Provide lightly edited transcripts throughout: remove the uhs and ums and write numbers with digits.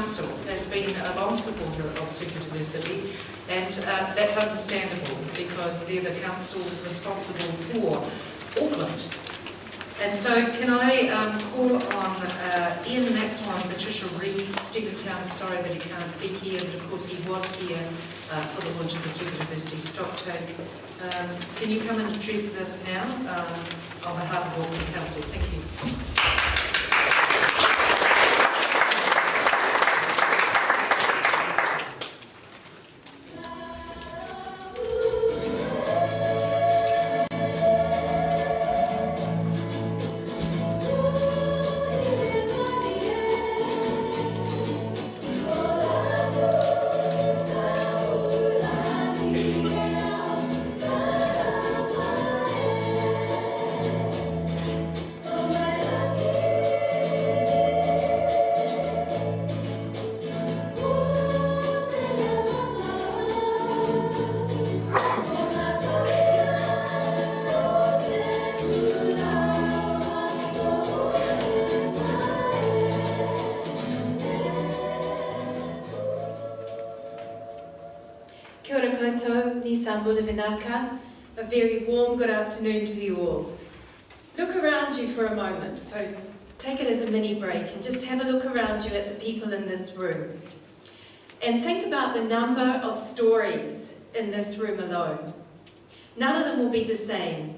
Council has been a long supporter of superdiversity, and that's understandable because they're the council responsible for Auckland. And so can I call on Ian Maxwell and Patricia Reade. Stephen Town's sorry that he can't be here, but of course he was here for the launch of the Superdiversity Stocktake. Can you come and address this now on behalf of Auckland Council? Thank you. Kia ora koutou, ni Sambula Vinaka. A very warm good afternoon to you all. Look around you for a moment, so take it as a mini break and just have a look around you at the people in this room. And think about the number of stories in this room alone. None of them will be the same.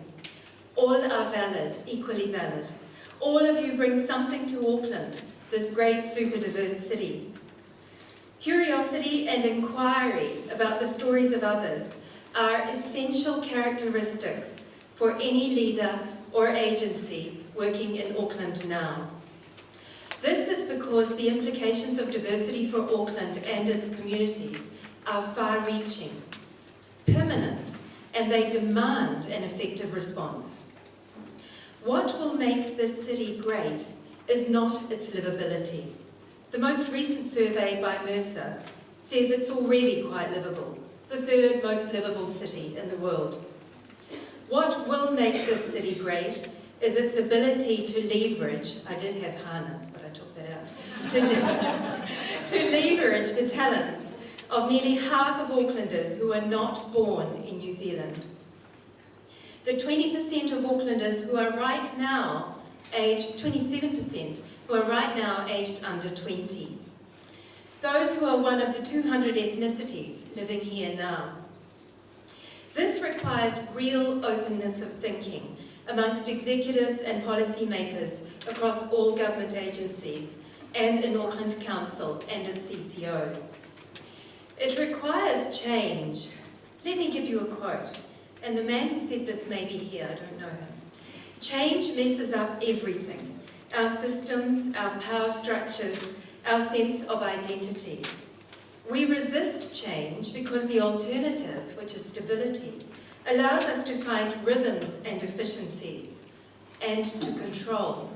All are valid, equally valid. All of you bring something to Auckland, this great super diverse city. Curiosity and inquiry about the stories of others are essential characteristics for any leader or agency working in Auckland now. This is because the implications of diversity for Auckland and its communities are far-reaching, permanent, and they demand an effective response. What will make this city great is not its livability. The most recent survey by Mercer says it's already quite livable, the third most livable city in the world. What will make this city great is its ability to leverage, I did have harness, but I took that out, to leverage the talents of nearly half of Aucklanders who are not born in New Zealand. The 20% of Aucklanders who are right now aged, 27%, who are right now aged under 20. Those who are one of the 200 ethnicities living here now. This requires real openness of thinking amongst executives and policymakers across all government agencies and in Auckland Council and its CCOs. It requires change. Let me give you a quote, and the man who said this may be here, I don't know him. Change messes up everything. Our systems, our power structures, our sense of identity. We resist change because the alternative, which is stability, allows us to find rhythms and efficiencies and to control.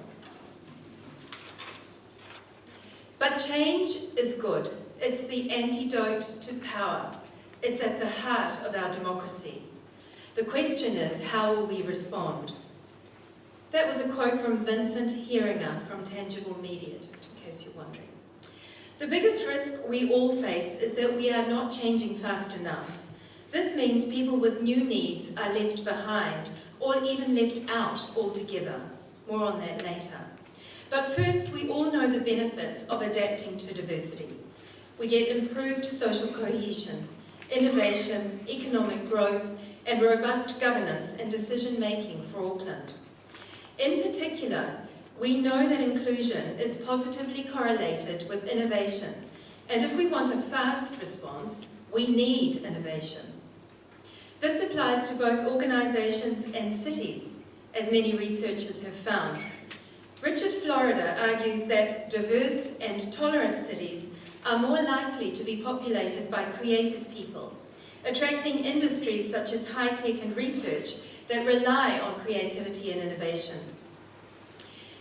But change is good. It's the antidote to power. It's at the heart of our democracy. The question is, how will we respond? That was a quote from Vincent Heringer from Tangible Media, just in case you're wondering. The biggest risk we all face is that we are not changing fast enough. This means people with new needs are left behind or even left out altogether. More on that later. But first, we all know the benefits of adapting to diversity. We get improved social cohesion, innovation, economic growth, and robust governance and decision-making for Auckland. In particular, we know that inclusion is positively correlated with innovation, and if we want a fast response, we need innovation. This applies to both organisations and cities, as many researchers have found. Richard Florida argues that diverse and tolerant cities are more likely to be populated by creative people, attracting industries such as high-tech and research that rely on creativity and innovation.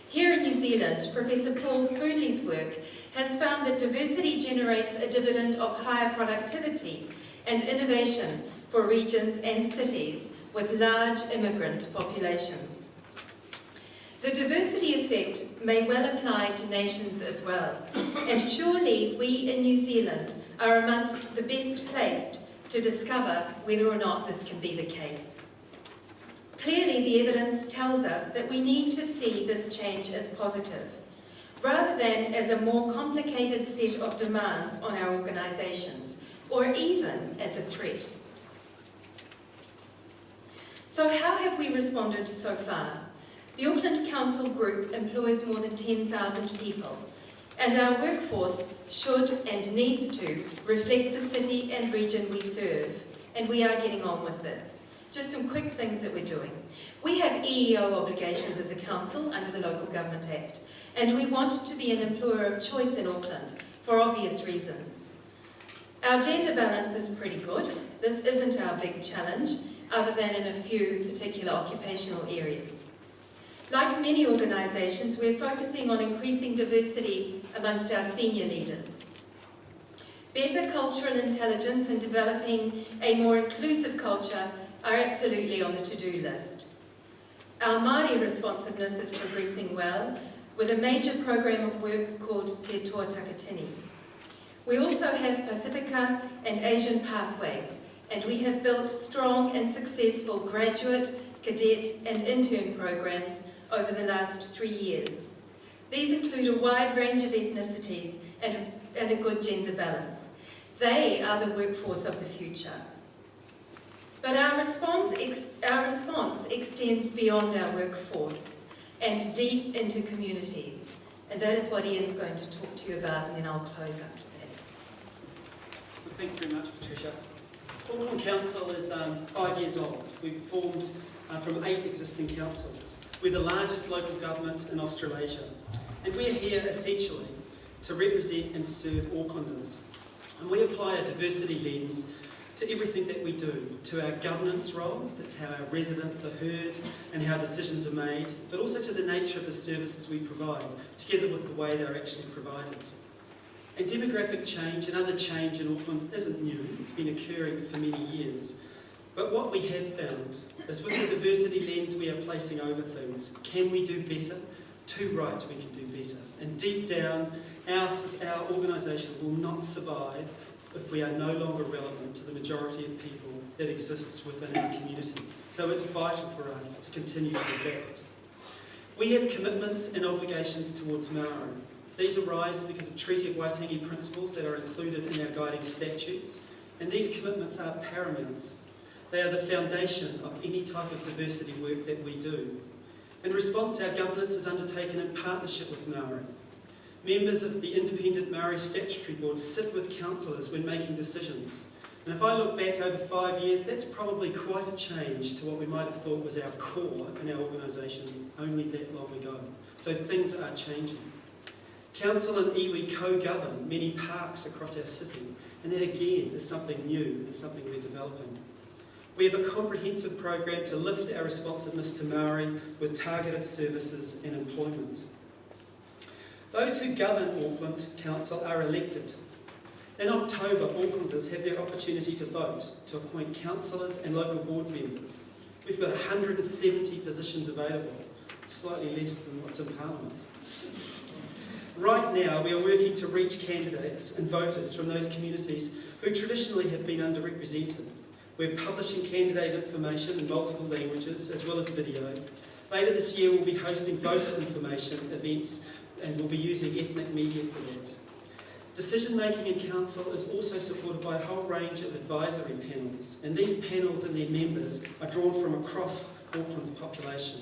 Here in New Zealand, Professor Paul Spoonley's work has found that diversity generates a dividend of higher productivity and innovation for regions and cities with large immigrant populations. The diversity effect may well apply to nations as well, and surely we in New Zealand are amongst the best placed to discover whether or not this can be the case. Clearly, the evidence tells us that we need to see this change as positive, rather than as a more complicated set of demands on our organisations, or even as a threat. So how have we responded so far? The Auckland Council Group employs more than 10,000 people, and our workforce should and needs to reflect the city and region we serve, and we are getting on with this. Just some quick things that we're doing. We have EEO obligations as a council under the Local Government Act, and we want to be an employer of choice in Auckland for obvious reasons. Our gender balance is pretty good. This isn't our big challenge, other than in a few particular occupational areas. Like many organisations, we're focusing on increasing diversity amongst our senior leaders. Better cultural intelligence and developing a more inclusive culture are absolutely on the to-do list. Our Māori responsiveness is progressing well, with a major program of work called Te Toa Takatini. We also have Pacifica and Asian pathways, and we have built strong and successful graduate, cadet and intern programs over the last 3 years. These include a wide range of ethnicities and a good gender balance. They are the workforce of the future. But our response extends beyond our workforce and deep into communities. And that is what Ian's going to talk to you about, and then I'll close after that. Well, thanks very much, Patricia. Auckland Council is 5 years old. We've formed from 8 existing councils. We're the largest local government in Australasia, and we're here essentially to represent and serve Aucklanders. And we apply a diversity lens to everything that we do, to our governance role, that's how our residents are heard and how decisions are made, but also to the nature of the services we provide, together with the way they're actually provided. And demographic change and other change in Auckland isn't new, it's been occurring for many years. But what we have found is with the diversity lens we are placing over things, can we do better? Too right we can do better. And deep down, our organisation will not survive if we are no longer relevant to the majority of people that exists within our community. So it's vital for us to continue to adapt. We have commitments and obligations towards Maori. These arise because of Treaty of Waitangi principles that are included in our guiding statutes, and these commitments are paramount. They are the foundation of any type of diversity work that we do. In response, our governance is undertaken in partnership with Maori. Members of the Independent Maori Statutory Board sit with councillors when making decisions. And if I look back over 5 years, that's probably quite a change to what we might have thought was our core in our organisation only that long ago. So things are changing. Council and iwi co-govern many parks across our city, and that again is something new and something we're developing. We have a comprehensive program to lift our responsiveness to Maori with targeted services and employment. Those who govern Auckland Council are elected. In October, Aucklanders have their opportunity to vote to appoint councillors and local board members. We've got 170 positions available, slightly less than what's in Parliament. Right now, we are working to reach candidates and voters from those communities who traditionally have been underrepresented. We're publishing candidate information in multiple languages, as well as video. Later this year, we'll be hosting voter information events, and we'll be using ethnic media for that. Decision-making in council is also supported by a whole range of advisory panels, and these panels and their members are drawn from across Auckland's population.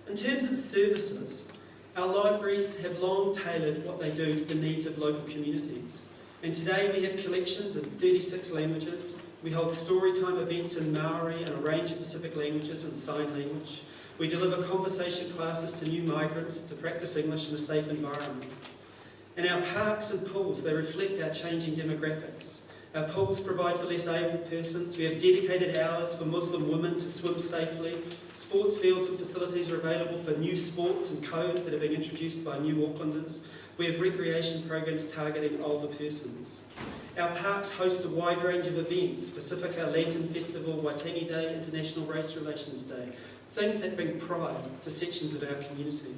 In terms of services, our libraries have long tailored what they do to the needs of local communities. And today we have collections in 36 languages. We hold storytime events in Maori and a range of Pacific languages and sign language. We deliver conversation classes to new migrants to practice English in a safe environment. And our parks and pools, they reflect our changing demographics. Our pools provide for less able persons. We have dedicated hours for Muslim women to swim safely. Sports fields and facilities are available for new sports and codes that are being introduced by new Aucklanders. We have recreation programs targeting older persons. Our parks host a wide range of events: Pacifica, Lantern Festival, Waitangi Day, International Race Relations Day, things that bring pride to sections of our community.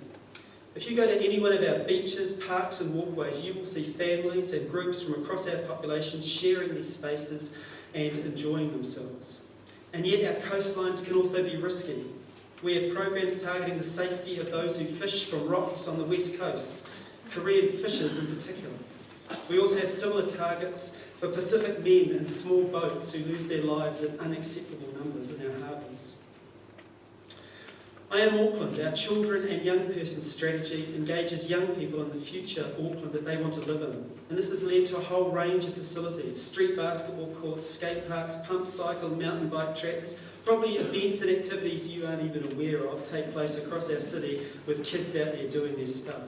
If you go to any one of our beaches, parks and walkways, you will see families and groups from across our population sharing these spaces and enjoying themselves. And yet our coastlines can also be risky. We have programs targeting the safety of those who fish from rocks on the west coast, Korean fishers in particular. We also have similar targets for Pacific men in small boats who lose their lives in unacceptable numbers in our harbours. I Am Auckland, our children and young persons strategy, engages young people in the future Auckland that they want to live in. And this has led to a whole range of facilities: street basketball courts, skate parks, pump cycle, mountain bike tracks, probably events and activities you aren't even aware of take place across our city with kids out there doing their stuff.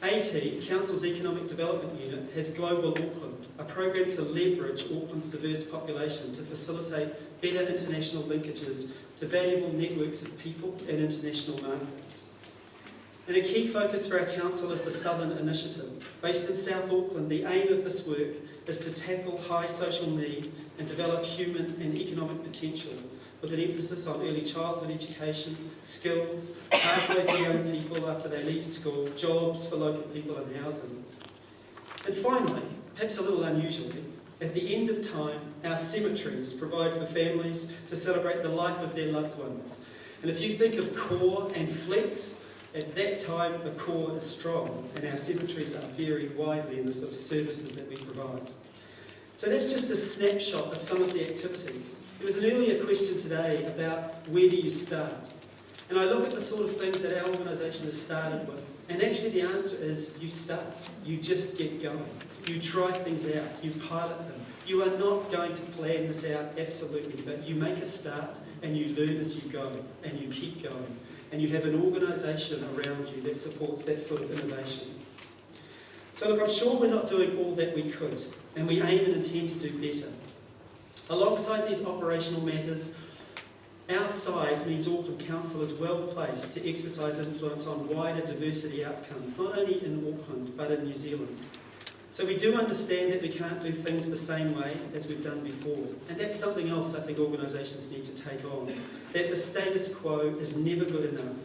AT, Council's Economic Development Unit, has Global Auckland, a program to leverage Auckland's diverse population to facilitate better international linkages to valuable networks of people and international markets. And a key focus for our council is the Southern Initiative. Based in South Auckland, the aim of this work is to tackle high social need and develop human and economic potential, with an emphasis on early childhood education, skills, pathway for young people after they leave school, jobs for local people and housing. And finally, perhaps a little unusually, at the end of time, our cemeteries provide for families to celebrate the life of their loved ones. And if you think of core and flex, at that time the core is strong, and our cemeteries are varied widely in the sort of services that we provide. So that's just a snapshot of some of the activities. There was an earlier question today about where do you start? And I look at the sort of things that our organisation has started with, and actually the answer is you start. You just get going. You try things out. You pilot them. You are not going to plan this out absolutely, but you make a start and you learn as you go, and you keep going. And you have an organisation around you that supports that sort of innovation. So look, I'm sure we're not doing all that we could, and we aim and intend to do better. Alongside these operational matters, our size means Auckland Council is well placed to exercise influence on wider diversity outcomes, not only in Auckland but in New Zealand. So we do understand that we can't do things the same way as we've done before, and that's something else I think organisations need to take on, that the status quo is never good enough,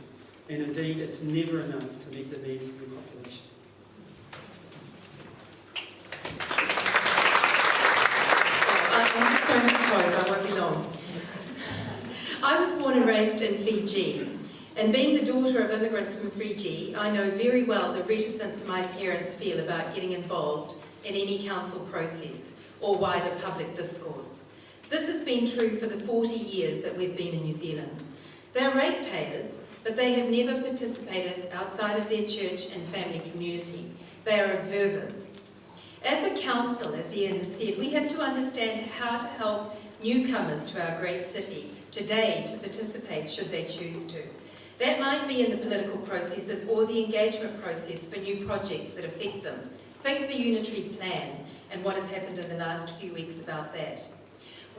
and indeed it's never enough to meet the needs of your population. I'm just going to close, I won't be long. I was born and raised in Fiji, and being the daughter of immigrants from Fiji, I know very well the reticence my parents feel about getting involved in any council process or wider public discourse. This has been true for the 40 years that we've been in New Zealand. They're ratepayers, but they have never participated outside of their church and family community. They are observers. As a council, as Ian has said, we have to understand how to help newcomers to our great city today to participate should they choose to. That might be in the political processes or the engagement process for new projects that affect them. Think the unitary plan and what has happened in the last few weeks about that.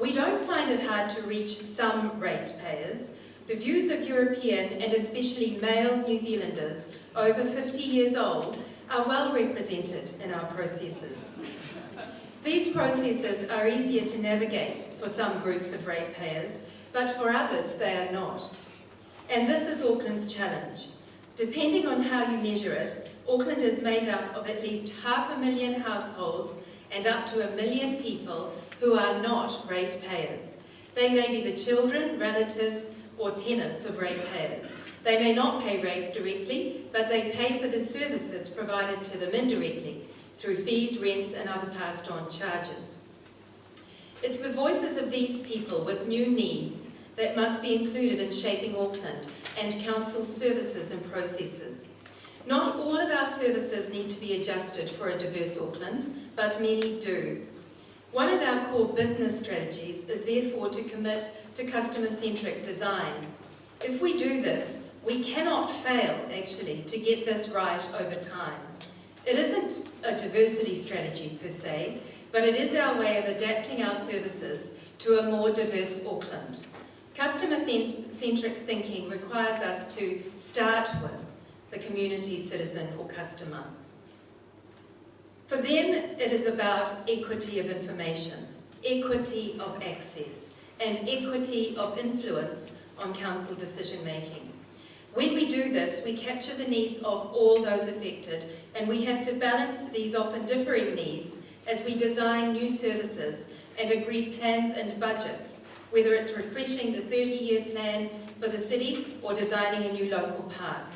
We don't find it hard to reach some ratepayers. The views of European and especially male New Zealanders over 50 years old are well represented in our processes. These processes are easier to navigate for some groups of ratepayers, but for others they are not. And this is Auckland's challenge. Depending on how you measure it, Auckland is made up of at least 500,000 households and up to 1 million people who are not ratepayers. They may be the children, relatives, or tenants of ratepayers. They may not pay rates directly, but they pay for the services provided to them indirectly, through fees, rents, and other passed-on charges. It's the voices of these people with new needs that must be included in shaping Auckland and council services and processes. Not all of our services need to be adjusted for a diverse Auckland, but many do. One of our core business strategies is therefore to commit to customer-centric design. If we do this, we cannot fail, actually, to get this right over time. It isn't a diversity strategy per se, but it is our way of adapting our services to a more diverse Auckland. Customer-centric thinking requires us to start with the community, citizen or customer. For them, it is about equity of information, equity of access, and equity of influence on council decision making. When we do this, we capture the needs of all those affected, and we have to balance these often differing needs as we design new services and agree plans and budgets, whether it's refreshing the 30-year plan for the city or designing a new local park.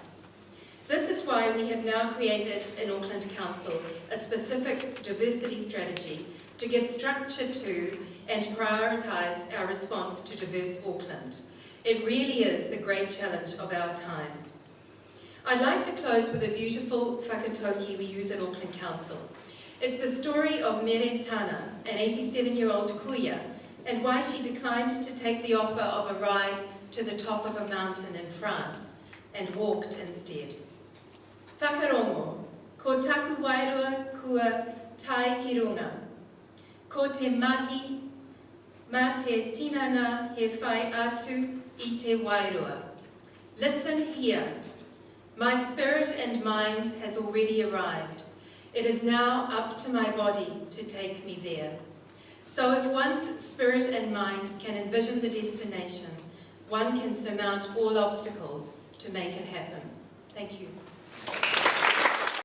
This is why we have now created in Auckland Council a specific diversity strategy to give structure to and prioritise our response to diverse Auckland. It really is the great challenge of our time. I'd like to close with a beautiful whakatoki we use at Auckland Council. It's the story of Mere Tana, an 87-year-old kuia, and why she declined to take the offer of a ride to the top of a mountain in France and walked instead. Whakarongo, ko taku wairua kua tai ki runga. Ko te mahi, ma te tinana he whai atu I te wairua. Listen here. My spirit and mind has already arrived. It is now up to my body to take me there. So if one's spirit and mind can envision the destination, one can surmount all obstacles to make it happen. Thank you.